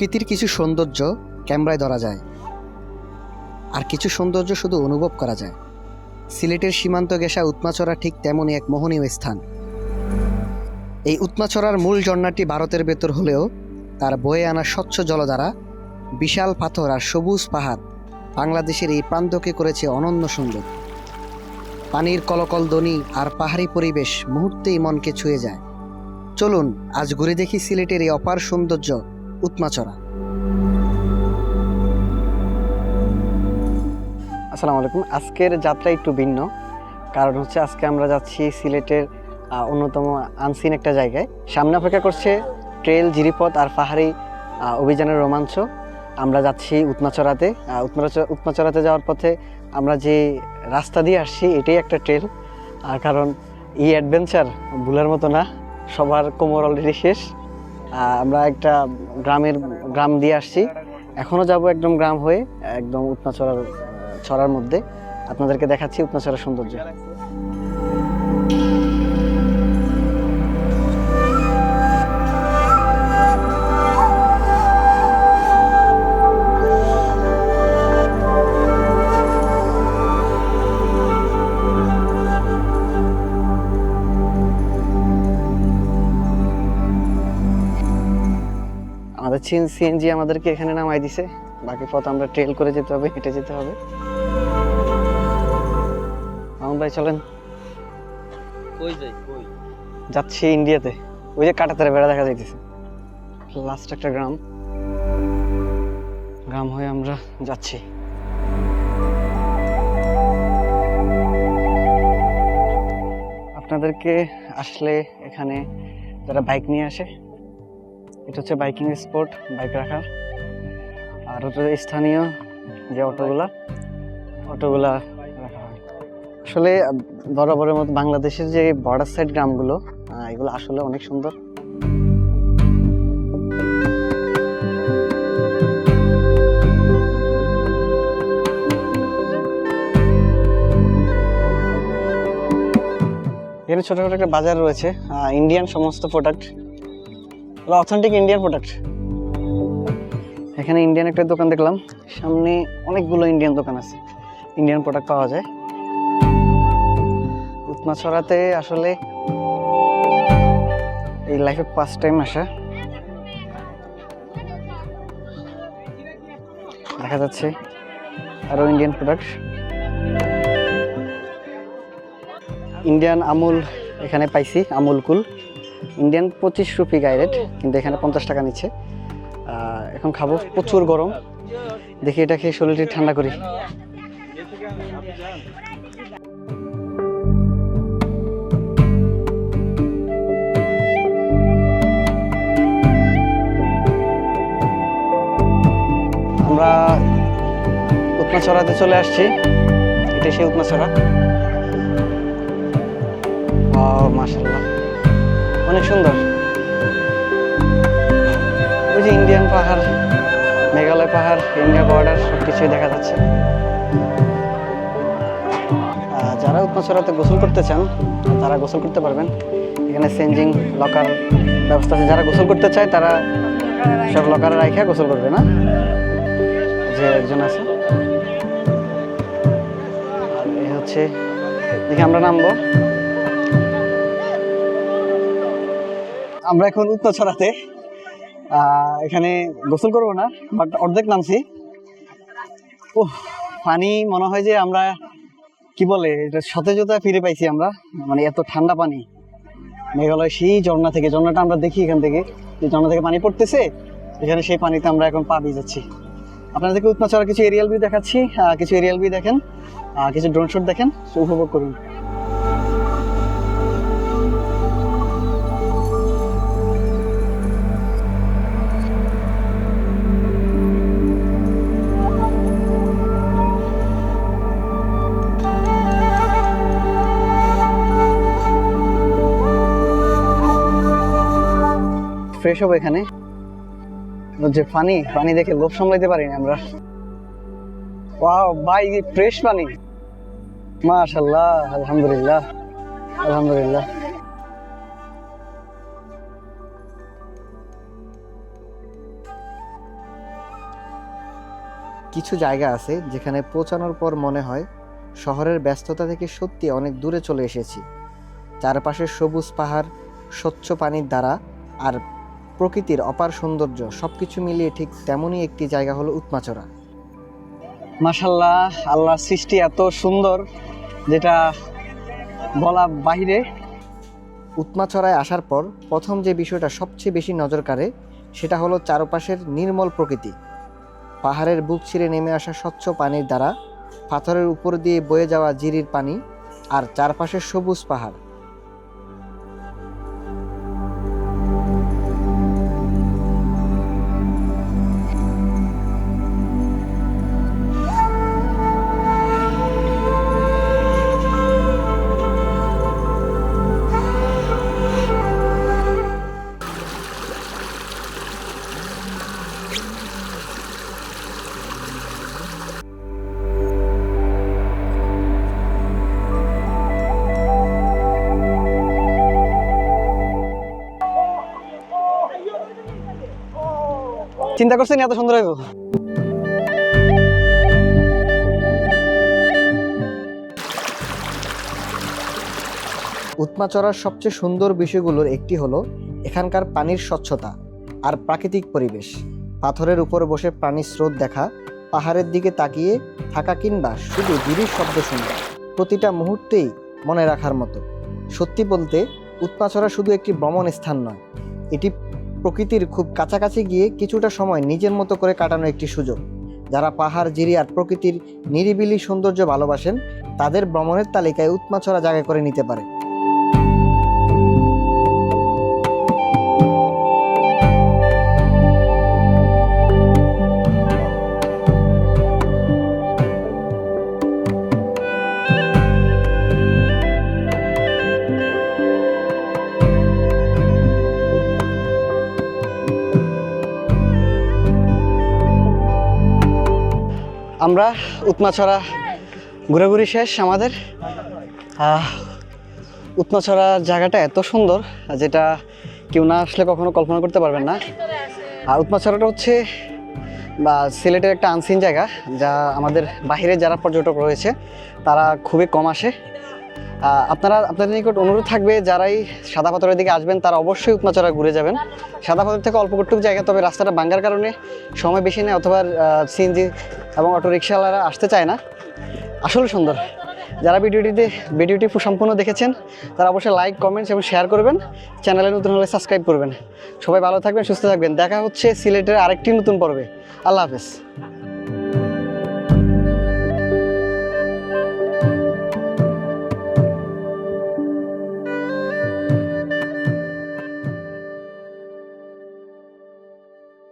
প্রকৃতির কিছু সৌন্দর্য ক্যামেরায় ধরা যায়, আর কিছু সৌন্দর্য শুধু অনুভব করা যায়। সিলেটের সীমান্ত ঘেঁষা উৎমাছড়া ঠিক তেমনই এক মোহনীয় স্থান। এই উৎমাছড়ার মূল ঝর্ণাটি ভারতের ভেতর হলেও তার বয়ে আনা স্বচ্ছ জলধারা, বিশাল পাথর আর সবুজ পাহাড় বাংলাদেশের এই প্রান্তকে করেছে অনন্য সুন্দর। পানির কলকল ধ্বনি আর পাহাড়ি পরিবেশ মুহূর্তেই মনকে ছুঁয়ে যায়। চলুন আজ ঘুরে দেখি সিলেটের এই অপার সৌন্দর্য উৎমাছড়া। আসসালামু আলাইকুম। আজকের যাত্রা একটু ভিন্ন, কারণ হচ্ছে আজকে আমরা যাচ্ছি সিলেটের অন্যতম আনসিন একটা জায়গায়। সামনে অপেক্ষা করছে ট্রেল, জিরিপথ আর পাহাড়ি অভিযানের রোমাঞ্চ। আমরা যাচ্ছি উৎমাছড়াতে। উৎমাছড়াতে যাওয়ার পথে আমরা যে রাস্তা দিয়ে আসছি এটাই একটা ট্রেল, কারণ এই অ্যাডভেঞ্চার ভুলার মতো না, সবার কোমর অলরেডি শেষ। আমরা একটা গ্রাম দিয়ে আসছি, এখনও যাব একদম গ্রাম হয়ে একদম ছড়ার মধ্যে। আপনাদেরকে দেখাচ্ছি উৎমাছড়ার সৌন্দর্য। আমাদের সিএনজি আমাদেরকে এখানে নামাই দিছে, বাকি পথ আমরা ট্রেল করে যেতে হবে, হেঁটে যেতে হবে। মামুন ভাই চলেন। যাচ্ছি ইন্ডিয়াতে, ওই যে কাঁটাতারে বেড়া দেখা যাইতেছে। লাস্ট একটা গ্রাম হয়ে আমরা যাচ্ছি। আপনাদেরকে আসলে এখানে যারা বাইক নিয়ে আসে, এটা হচ্ছে বাইকিং স্পট, বাইক রাখার। আর হচ্ছে স্থানীয় যে অটোগুলা রাখা হয়। আসলে বরাবরের মতো বাংলাদেশের যে বর্ডার সাইড গ্রামগুলো, এগুলো আসলে অনেক সুন্দর। এখানে ছোটখাটো একটা বাজার রয়েছে, ইন্ডিয়ান সমস্ত প্রোডাক্ট, অথেন্টিক ইন্ডিয়ান প্রোডাক্ট। এখানে ইন্ডিয়ান একটা দোকান দেখলাম, সামনে অনেকগুলো ইন্ডিয়ান দোকান আছে, ইন্ডিয়ান প্রোডাক্ট পাওয়া যায়। উৎমাছড়াতে আসলে এই লাইফে ফার্স্ট টাইম আসা। দেখা যাচ্ছে আরো ইন্ডিয়ান প্রোডাক্ট। ইন্ডিয়ান আমুল এখানে পাইছি, আমুল কুল। ইন্ডিয়ান 25 রুপি গাইরেট, কিন্তু এখানে 50 টাকা নিচ্ছে। এখন খাবো, প্রচুর গরম, দেখি এটা খেয়ে শরীরটি ঠান্ডা করি। আমরা উৎমাছড়াতে চলে আসছি, এটা সেই উৎমাছড়া। মাশাআল্লাহ, অনেক সুন্দর। ওই যে ইন্ডিয়ান পাহাড়, মেঘালয় পাহাড়, ইন্ডিয়া বর্ডার, সবকিছুই দেখা যাচ্ছে। যারা উৎমাছড়াতে গোসল করতে চান তারা গোসল করতে পারবেন। এখানে চেঞ্জিং লকার ব্যবস্থা আছে, যারা গোসল করতে চায় তারা সব লকারে রাখা গোসল করবে না। যে একজন আছে, আর এই হচ্ছে, দেখি আমরা নামবো। আমরা এখন উৎমাছড়াতে, এখানে গোসল করবো না, বাট অর্ধেক নামছি। পানি মনে হয় যে আমরা কি বলে এটা সতেজতা ফিরে পাইছি আমরা, মানে এত ঠান্ডা পানি। মেঘালয় সেই ঝর্ণাটা আমরা দেখি এখান থেকে, যে ঝর্ণা থেকে পানি পড়তেছে, এখানে সেই পানিতে আমরা এখন পা ভিজাচ্ছি। আপনাদেরকে উৎমাছড়ার কিছু এরিয়াল ভিউ দেখাচ্ছি, কিছু এরিয়াল ভিউ দেখেন, কিছু ড্রোন শট দেখেন, উপভোগ করুন। ফ্রেশ হবো এখানে, যে পানি দেখে লোভ সামলাইতে পারিনি আমরা। ওয়াও ভাই, ফ্রেশ পানি, মাশাআল্লাহ, আলহামদুলিল্লাহ। কিছু জায়গা আছে যেখানে পৌঁছানোর পর মনে হয় শহরের ব্যস্ততা থেকে সত্যি অনেক দূরে চলে এসেছি। চারপাশের সবুজ পাহাড়, স্বচ্ছ পানির ধারা আর প্রকৃতির অপার সৌন্দর্য সবকিছু মিলিয়ে ঠিক তেমনই একটি জায়গা হলো উৎমাচড়া। মাশাল্লাহ, আল্লাহর সৃষ্টি এত সুন্দর যেটা বলা বাহিরে। উৎমাচড়ায় আসার পর প্রথম যে বিষয়টা সবচেয়ে বেশি নজর কাড়ে সেটা হলো চারপাশের নির্মল প্রকৃতি। পাহাড়ের বুক ছিঁড়ে নেমে আসা স্বচ্ছ পানির দ্বারা, পাথরের উপর দিয়ে বয়ে যাওয়া জিরির পানি আর চারপাশের সবুজ পাহাড়। চিন্তা করছেন এত সুন্দর হইব? উৎমাচড়ার সবচেয়ে সুন্দর বিষয়গুলোর একটি হলো এখানকার পানির স্বচ্ছতা আর প্রাকৃতিক পরিবেশ। পাথরের উপর বসে পানির স্রোত দেখা, পাহাড়ের দিকে তাকিয়ে থাকা কিংবা শুধু ঝিরির শব্দ শোনা, প্রতিটা মুহূর্তেই মনে রাখার মতো। সত্যি বলতে উৎমাচড়া শুধু একটি ভ্রমণ স্থান নয়, এটি প্রকৃতির খুব কাছাকাছি গিয়ে কিছুটা সময় নিজের মতো করে কাটানোর একটি সুযোগ। যারা পাহাড়, জিরি আর প্রকৃতির নিরিবিলি সৌন্দর্য ভালোবাসেন তাদের ভ্রমণের তালিকায় উৎমাচড়া জায়গা করে নিতে পারে। আমরা উৎমাছড়া ঘোরাঘুরি শেষ আমাদের। উৎমাছড়া জায়গাটা এত সুন্দর যেটা কেউ না আসলে কখনো কল্পনা করতে পারবেন না। আর উৎমাছড়াটা হচ্ছে সিলেটের একটা আনসিন জায়গা, যা আমাদের বাহিরে যারা পর্যটক রয়েছে তারা খুবই কম আসে। আপনাদের নিকট অনুরোধ থাকবে যারাই সাদা পাথরের দিকে আসবেন তারা অবশ্যই উৎমাছড়া ঘুরে যাবেন। সাদা পাথর থেকে অল্প কটুক জায়গা, তবে রাস্তাটা ভাঙ্গার কারণে সময় বেশি নেয়, অথবা সিএনজি এবং অটো রিক্সাওয়ালারা আসতে চায় না। আসলে সুন্দর। যারা ভিডিওটি সম্পূর্ণ দেখেছেন তারা অবশ্যই লাইক, কমেন্টস এবং শেয়ার করবেন। চ্যানেলে নতুন হলে সাবস্ক্রাইব করবেন। সবাই ভালো থাকবেন, সুস্থ থাকবেন। দেখা হচ্ছে সিলেটের আরেকটি নতুন পর্বে। আল্লাহ হাফেজ।